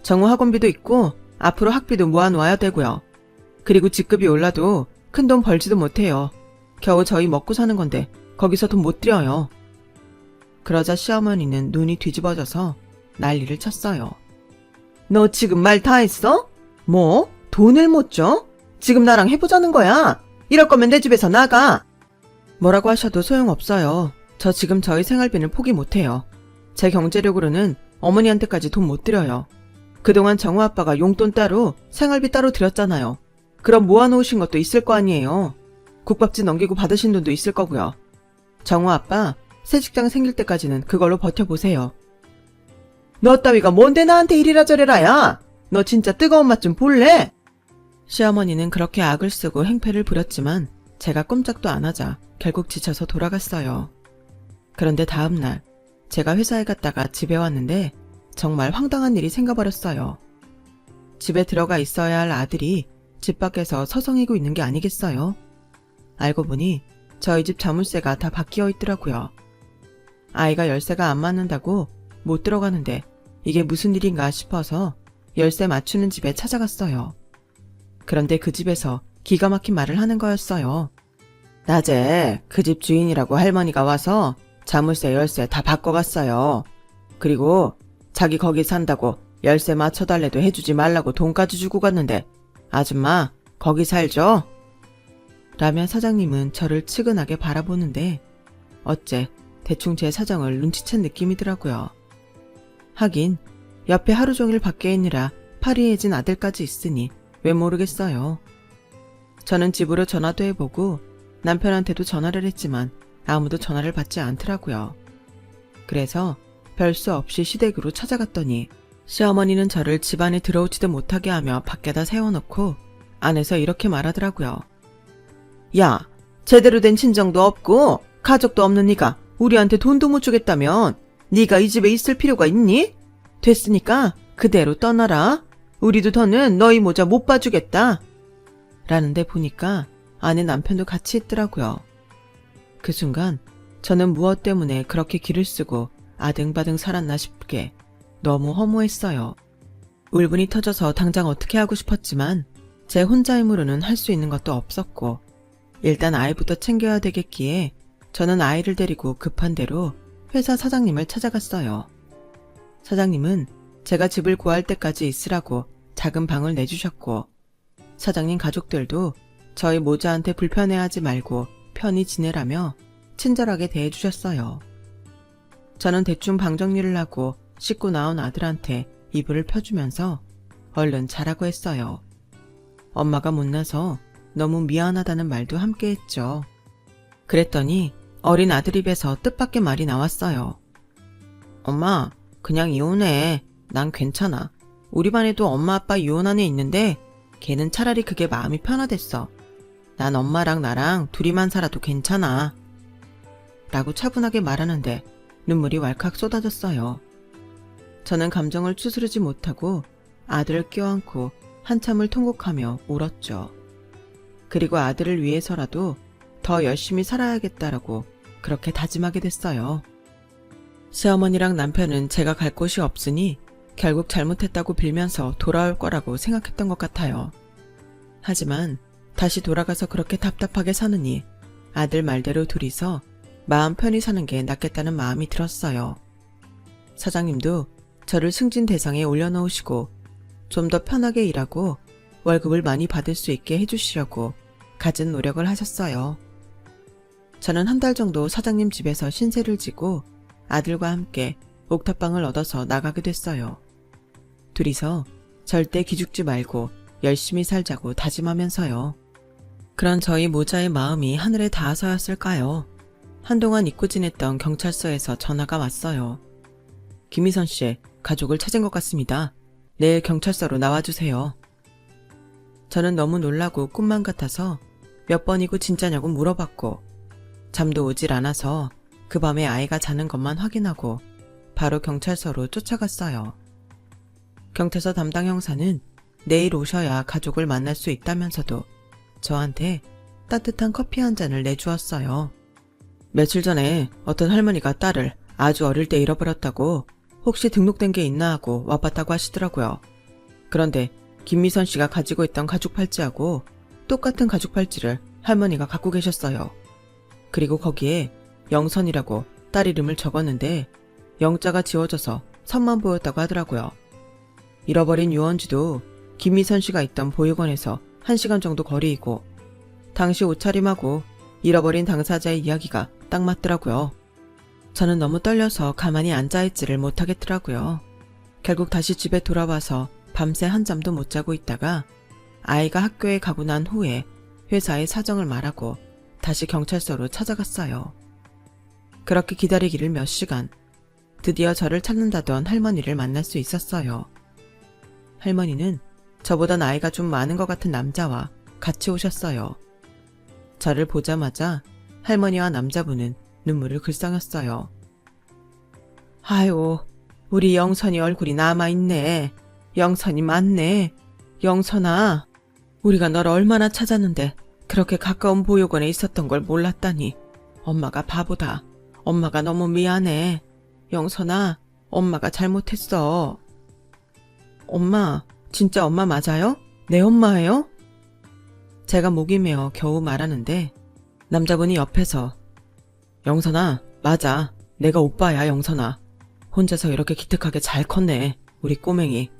정우 학원비도 있고 앞으로 학비도 모아놓아야 되고요. 그리고 직급이 올라도 큰 돈 벌지도 못해요. 겨우 저희 먹고 사는 건데 거기서 돈 못 드려요. 그러자 시어머니는 눈이 뒤집어져서 난리를 쳤어요. 너 지금 말 다 했어? 뭐? 돈을 못 줘? 지금 나랑 해보자는 거야? 이럴 거면 내 집에서 나가. 뭐라고 하셔도 소용없어요. 저 지금 저희 생활비는 포기 못해요. 제 경제력으로는 어머니한테까지 돈 못 드려요. 그동안 정우 아빠가 용돈 따로 생활비 따로 드렸잖아요. 그럼 모아놓으신 것도 있을 거 아니에요. 국밥집 넘기고 받으신 돈도 있을 거고요. 정우 아빠 새 직장 생길 때까지는 그걸로 버텨보세요. 너 따위가 뭔데 나한테 이리라 저래라야. 너 진짜 뜨거운 맛 좀 볼래? 시어머니는 그렇게 악을 쓰고 행패를 부렸지만 제가 꼼짝도 안 하자 결국 지쳐서 돌아갔어요. 그런데 다음날 제가 회사에 갔다가 집에 왔는데 정말 황당한 일이 생겨버렸어요. 집에 들어가 있어야 할 아들이 집 밖에서 서성이고 있는 게 아니겠어요? 알고 보니 저희 집 자물쇠가 다 바뀌어 있더라고요. 아이가 열쇠가 안 맞는다고 못 들어가는데 이게 무슨 일인가 싶어서 열쇠 맞추는 집에 찾아갔어요. 그런데 그 집에서 기가 막힌 말을 하는 거였어요. 낮에 그 집 주인이라고 할머니가 와서 자물쇠 열쇠 다 바꿔갔어요. 그리고 자기 거기 산다고 열쇠 맞춰달래도 해주지 말라고 돈까지 주고 갔는데 아줌마 거기 살죠? 라면 사장님은 저를 측은하게 바라보는데 어째 대충 제 사정을 눈치챈 느낌이더라고요. 하긴 옆에 하루 종일 밖에 있느라 파리해진 아들까지 있으니 왜 모르겠어요. 저는 집으로 전화도 해보고 남편한테도 전화를 했지만 아무도 전화를 받지 않더라고요. 그래서 별 수 없이 시댁으로 찾아갔더니 시어머니는 저를 집 안에 들어오지도 못하게 하며 밖에다 세워놓고 안에서 이렇게 말하더라고요. 야, 제대로 된 친정도 없고 가족도 없는 네가 우리한테 돈도 못 주겠다면 네가 이 집에 있을 필요가 있니? 됐으니까 그대로 떠나라. 우리도 더는 너희 모자 못 봐주겠다. 라는데 보니까 안에 남편도 같이 있더라고요. 그 순간 저는 무엇 때문에 그렇게 기를 쓰고 아등바등 살았나 싶게 너무 허무했어요. 울분이 터져서 당장 어떻게 하고 싶었지만 제 혼자 힘으로는 할 수 있는 것도 없었고 일단 아이부터 챙겨야 되겠기에 저는 아이를 데리고 급한 대로 회사 사장님을 찾아갔어요. 사장님은 제가 집을 구할 때까지 있으라고 작은 방을 내주셨고 사장님 가족들도 저희 모자한테 불편해하지 말고 편히 지내라며 친절하게 대해주셨어요. 저는 대충 방 정리를 하고 씻고 나온 아들한테 이불을 펴주면서 얼른 자라고 했어요. 엄마가 못나서 너무 미안하다는 말도 함께 했죠. 그랬더니 어린 아들 입에서 뜻밖의 말이 나왔어요. 엄마, 그냥 이혼해. 난 괜찮아. 우리 반에도 엄마 아빠 이혼한 애 있는데 걔는 차라리 그게 마음이 편하댔어. 난 엄마랑 나랑 둘이만 살아도 괜찮아. 라고 차분하게 말하는데 눈물이 왈칵 쏟아졌어요. 저는 감정을 추스르지 못하고 아들을 껴안고 한참을 통곡하며 울었죠. 그리고 아들을 위해서라도 더 열심히 살아야겠다라고 그렇게 다짐하게 됐어요. 시어머니랑 남편은 제가 갈 곳이 없으니 결국 잘못했다고 빌면서 돌아올 거라고 생각했던 것 같아요. 하지만 다시 돌아가서 그렇게 답답하게 사느니 아들 말대로 둘이서 마음 편히 사는 게 낫겠다는 마음이 들었어요. 사장님도 저를 승진 대상에 올려놓으시고 좀 더 편하게 일하고 월급을 많이 받을 수 있게 해주시려고 갖은 노력을 하셨어요. 저는 한 달 정도 사장님 집에서 신세를 지고 아들과 함께 옥탑방을 얻어서 나가게 됐어요. 둘이서 절대 기죽지 말고 열심히 살자고 다짐하면서요. 그런 저희 모자의 마음이 하늘에 닿아서였을까요? 한동안 잊고 지냈던 경찰서에서 전화가 왔어요. 김희선 씨, 가족을 찾은 것 같습니다. 내일 경찰서로 나와주세요. 저는 너무 놀라고 꿈만 같아서 몇 번이고 진짜냐고 물어봤고 잠도 오질 않아서 그 밤에 아이가 자는 것만 확인하고 바로 경찰서로 쫓아갔어요. 경찰서 담당 형사는 내일 오셔야 가족을 만날 수 있다면서도 저한테 따뜻한 커피 한 잔을 내주었어요. 며칠 전에 어떤 할머니가 딸을 아주 어릴 때 잃어버렸다고 혹시 등록된 게 있나 하고 와봤다고 하시더라고요. 그런데 김미선 씨가 가지고 있던 가죽 팔찌하고 똑같은 가죽 팔찌를 할머니가 갖고 계셨어요. 그리고 거기에 영선이라고 딸 이름을 적었는데 영자가 지워져서 선만 보였다고 하더라고요. 잃어버린 유언지도 김미선 씨가 있던 보육원에서 1시간 정도 거리이고 당시 옷차림하고 잃어버린 당사자의 이야기가 딱 맞더라고요. 저는 너무 떨려서 가만히 앉아있지를 못하겠더라고요. 결국 다시 집에 돌아와서 밤새 한잠도 못 자고 있다가 아이가 학교에 가고 난 후에 회사에 사정을 말하고 다시 경찰서로 찾아갔어요. 그렇게 기다리기를 몇 시간, 드디어 저를 찾는다던 할머니를 만날 수 있었어요. 할머니는 저보다 나이가 좀 많은 것 같은 남자와 같이 오셨어요. 저를 보자마자 할머니와 남자분은 눈물을 글썽였어요. 아유, 우리 영선이 얼굴이 남아있네. 영선이 맞네. 영선아, 우리가 널 얼마나 찾았는데 그렇게 가까운 보육원에 있었던 걸 몰랐다니. 엄마가 바보다. 엄마가 너무 미안해. 영선아, 엄마가 잘못했어. 엄마, 진짜 엄마 맞아요? 내 엄마예요? 제가 목이 메어 겨우 말하는데 남자분이 옆에서 영선아, 맞아. 내가 오빠야, 영선아. 혼자서 이렇게 기특하게 잘 컸네, 우리 꼬맹이.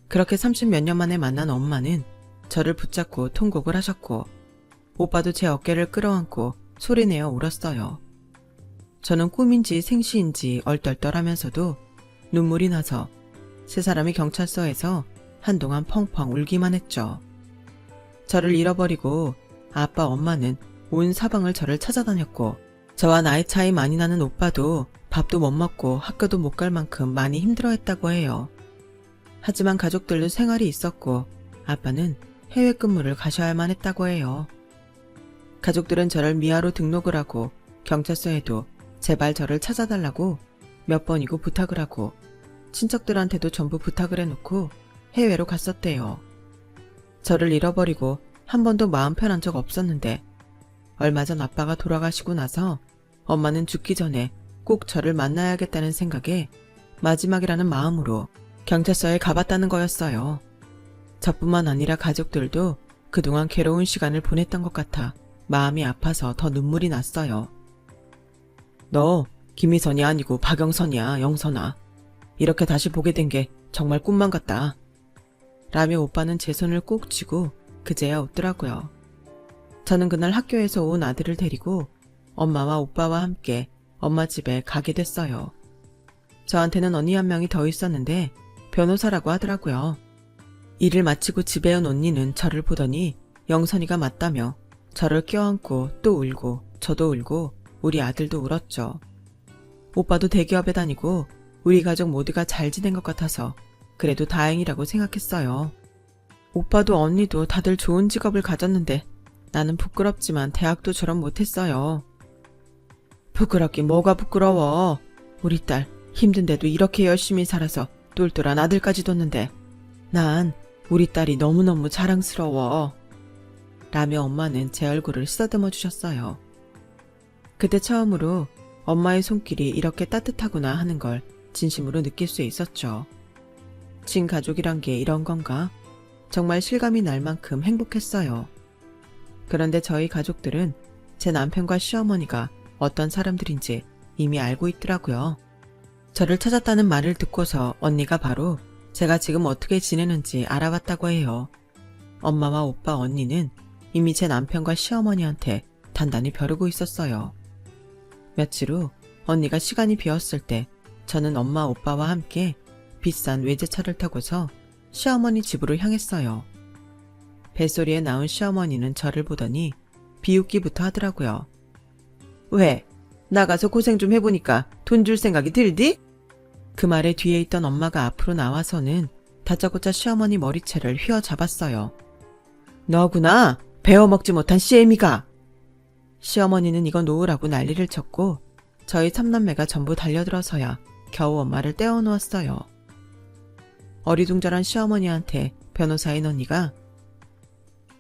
그렇게 30몇 년 만에 만난 엄마는 저를 붙잡고 통곡을 하셨고 오빠도 제 어깨를 끌어안고 소리내어 울었어요. 저는 꿈인지 생시인지 얼떨떨하면서도 눈물이 나서 세 사람이 경찰서에서 한동안 펑펑 울기만 했죠. 저를 잃어버리고 아빠 엄마는 온 사방을 저를 찾아다녔고 저와 나이 차이 많이 나는 오빠도 밥도 못 먹고 학교도 못 갈 만큼 많이 힘들어했다고 해요. 하지만 가족들도 생활이 있었고 아빠는 해외 근무를 가셔야만 했다고 해요. 가족들은 저를 미아로 등록을 하고 경찰서에도 제발 저를 찾아달라고 몇 번이고 부탁을 하고 친척들한테도 전부 부탁을 해놓고 해외로 갔었대요. 저를 잃어버리고 한 번도 마음 편한 적 없었는데 얼마 전 아빠가 돌아가시고 나서 엄마는 죽기 전에 꼭 저를 만나야겠다는 생각에 마지막이라는 마음으로 경찰서에 가봤다는 거였어요. 저뿐만 아니라 가족들도 그동안 괴로운 시간을 보냈던 것 같아 마음이 아파서 더 눈물이 났어요. 너 김희선이 아니고 박영선이야, 영선아. 이렇게 다시 보게 된 게 정말 꿈만 같다. 라며 오빠는 제 손을 꼭 쥐고 그제야 웃더라고요. 저는 그날 학교에서 온 아들을 데리고 엄마와 오빠와 함께 엄마 집에 가게 됐어요. 저한테는 언니 한 명이 더 있었는데 변호사라고 하더라고요. 일을 마치고 집에 온 언니는 저를 보더니 영선이가 맞다며 저를 껴안고 또 울고 저도 울고 우리 아들도 울었죠. 오빠도 대기업에 다니고 우리 가족 모두가 잘 지낸 것 같아서 그래도 다행이라고 생각했어요. 오빠도 언니도 다들 좋은 직업을 가졌는데 나는 부끄럽지만 대학도 졸업 못했어요. 부끄럽긴 뭐가 부끄러워. 우리 딸 힘든데도 이렇게 열심히 살아서 똘똘한 아들까지 뒀는데 난 우리 딸이 너무너무 자랑스러워. 라며 엄마는 제 얼굴을 쓰다듬어 주셨어요. 그때 처음으로 엄마의 손길이 이렇게 따뜻하구나 하는 걸 진심으로 느낄 수 있었죠. 친가족이란 게 이런 건가? 정말 실감이 날 만큼 행복했어요. 그런데 저희 가족들은 제 남편과 시어머니가 어떤 사람들인지 이미 알고 있더라고요. 저를 찾았다는 말을 듣고서 언니가 바로 제가 지금 어떻게 지내는지 알아봤다고 해요. 엄마와 오빠 언니는 이미 제 남편과 시어머니한테 단단히 벼르고 있었어요. 며칠 후 언니가 시간이 비었을 때 저는 엄마 오빠와 함께 비싼 외제차를 타고서 시어머니 집으로 향했어요. 뱃소리에 나온 시어머니는 저를 보더니 비웃기부터 하더라고요. 왜? 나가서 고생 좀 해보니까 돈 줄 생각이 들디? 그 말에 뒤에 있던 엄마가 앞으로 나와서는 다짜고짜 시어머니 머리채를 휘어잡았어요. 너구나, 배워먹지 못한 씨애미가. 시어머니는 이거 놓으라고 난리를 쳤고 저희 3남매가 전부 달려들어서야 겨우 엄마를 떼어놓았어요. 어리둥절한 시어머니한테 변호사인 언니가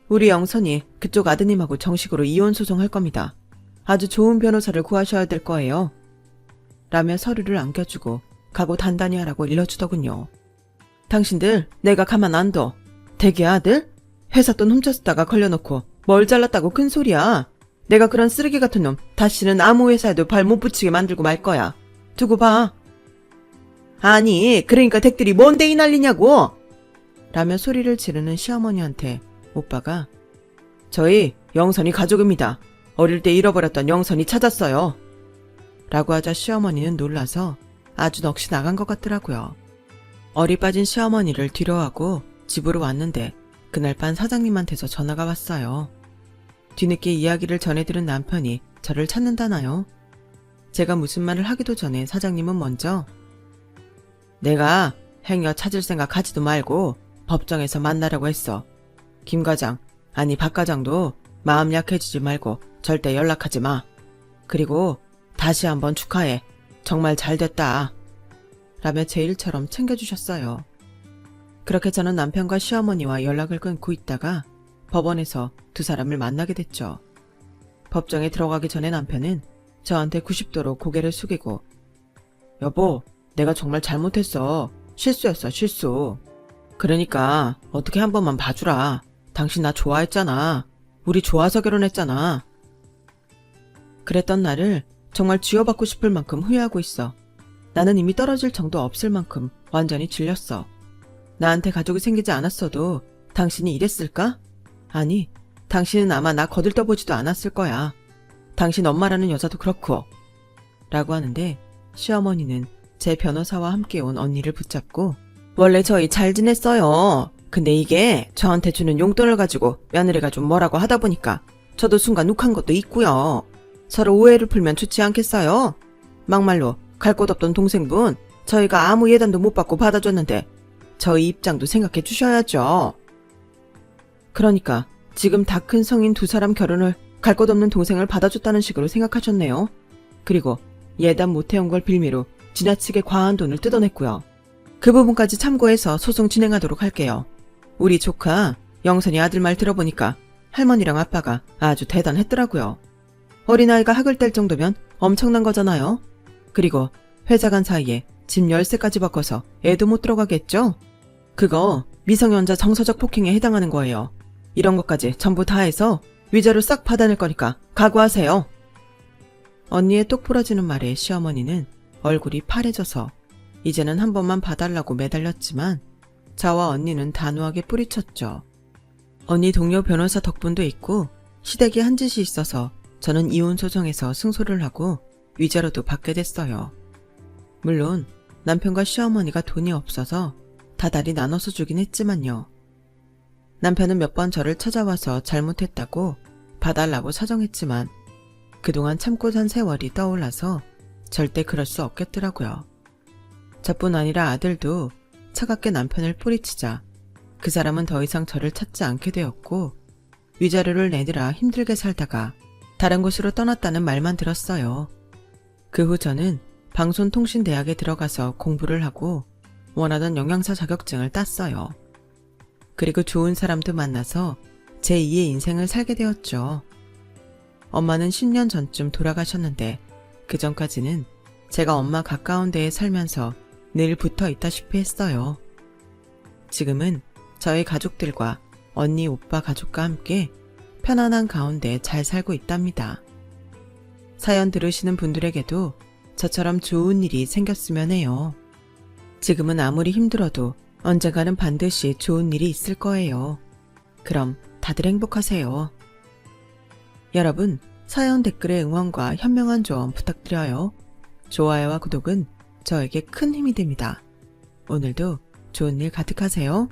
우리 영선이 그쪽 아드님하고 정식으로 이혼 소송할 겁니다. 아주 좋은 변호사를 구하셔야 될 거예요. 라며 서류를 안겨주고 각오 단단히 하라고 일러주더군요. 당신들 내가 가만 안 둬. 대개 아들? 회사 돈 훔쳤다가 걸려놓고 뭘 잘났다고 큰 소리야. 내가 그런 쓰레기 같은 놈 다시는 아무 회사에도 발 못 붙이게 만들고 말 거야. 두고 봐. 아니 그러니까 댁들이 뭔데 이 난리냐고. 라며 소리를 지르는 시어머니한테 오빠가 저희 영선이 가족입니다. 어릴 때 잃어버렸던 영선이 찾았어요. 라고 하자 시어머니는 놀라서 아주 넋이 나간 것 같더라고요. 어리 빠진 시어머니를 뒤로하고 집으로 왔는데 그날 밤 사장님한테서 전화가 왔어요. 뒤늦게 이야기를 전해들은 남편이 저를 찾는다나요? 제가 무슨 말을 하기도 전에 사장님은 먼저 내가 행여 찾을 생각 하지도 말고 법정에서 만나려고 했어. 김 과장, 아니 박 과장도 마음 약해지지 말고 절대 연락하지 마. 그리고 다시 한번 축하해. 정말 잘 됐다. 라며 제 일처럼 챙겨주셨어요. 그렇게 저는 남편과 시어머니와 연락을 끊고 있다가 법원에서 두 사람을 만나게 됐죠. 법정에 들어가기 전에 남편은 저한테 90도로 고개를 숙이고 여보, 내가 정말 잘못했어. 실수였어, 실수. 그러니까 어떻게 한 번만 봐주라. 당신 나 좋아했잖아. 우리 좋아서 결혼했잖아. 그랬던 나를 정말 쥐어받고 싶을 만큼 후회하고 있어. 나는 이미 떨어질 정도 없을 만큼 완전히 질렸어. 나한테 가족이 생기지 않았어도 당신이 이랬을까? 아니, 당신은 아마 나 거들떠보지도 않았을 거야. 당신 엄마라는 여자도 그렇고. 라고 하는데 시어머니는 제 변호사와 함께 온 언니를 붙잡고 원래 저희 잘 지냈어요. 근데 이게 저한테 주는 용돈을 가지고 며느리가 좀 뭐라고 하다 보니까 저도 순간 욱한 것도 있고요. 서로 오해를 풀면 좋지 않겠어요? 막말로 갈 곳 없던 동생분 저희가 아무 예단도 못 받고 받아줬는데 저희 입장도 생각해 주셔야죠. 그러니까 지금 다 큰 성인 두 사람 결혼을 갈 곳 없는 동생을 받아줬다는 식으로 생각하셨네요. 그리고 예단 못해온 걸 빌미로 지나치게 과한 돈을 뜯어냈고요. 그 부분까지 참고해서 소송 진행하도록 할게요. 우리 조카 영선이 아들 말 들어보니까 할머니랑 아빠가 아주 대단했더라고요. 어린아이가 학을 뗄 정도면 엄청난 거잖아요. 그리고 회사 간 사이에 집 열쇠까지 바꿔서 애도 못 들어가겠죠? 그거 미성년자 정서적 폭행에 해당하는 거예요. 이런 것까지 전부 다 해서 위자료 싹 받아낼 거니까 각오하세요. 언니의 똑 부러지는 말에 시어머니는 얼굴이 파래져서 이제는 한 번만 봐달라고 매달렸지만 저와 언니는 단호하게 뿌리쳤죠. 언니 동료 변호사 덕분도 있고 시댁이 한 짓이 있어서 저는 이혼 소송에서 승소를 하고 위자료도 받게 됐어요. 물론 남편과 시어머니가 돈이 없어서 다달이 나눠서 주긴 했지만요. 남편은 몇 번 저를 찾아와서 잘못했다고 봐달라고 사정했지만 그동안 참고 산 세월이 떠올라서 절대 그럴 수 없겠더라고요. 저뿐 아니라 아들도 차갑게 남편을 뿌리치자 그 사람은 더 이상 저를 찾지 않게 되었고 위자료를 내느라 힘들게 살다가 다른 곳으로 떠났다는 말만 들었어요. 그 후 저는 방송통신대학에 들어가서 공부를 하고 원하던 영양사 자격증을 땄어요. 그리고 좋은 사람도 만나서 제2의 인생을 살게 되었죠. 엄마는 10년 전쯤 돌아가셨는데 그 전까지는 제가 엄마 가까운 데에 살면서 늘 붙어 있다시피 했어요. 지금은 저희 가족들과 언니, 오빠 가족과 함께 편안한 가운데 잘 살고 있답니다. 사연 들으시는 분들에게도 저처럼 좋은 일이 생겼으면 해요. 지금은 아무리 힘들어도 언젠가는 반드시 좋은 일이 있을 거예요. 그럼 다들 행복하세요. 여러분, 사연 댓글에 응원과 현명한 조언 부탁드려요. 좋아요와 구독은 저에게 큰 힘이 됩니다. 오늘도 좋은 일 가득하세요.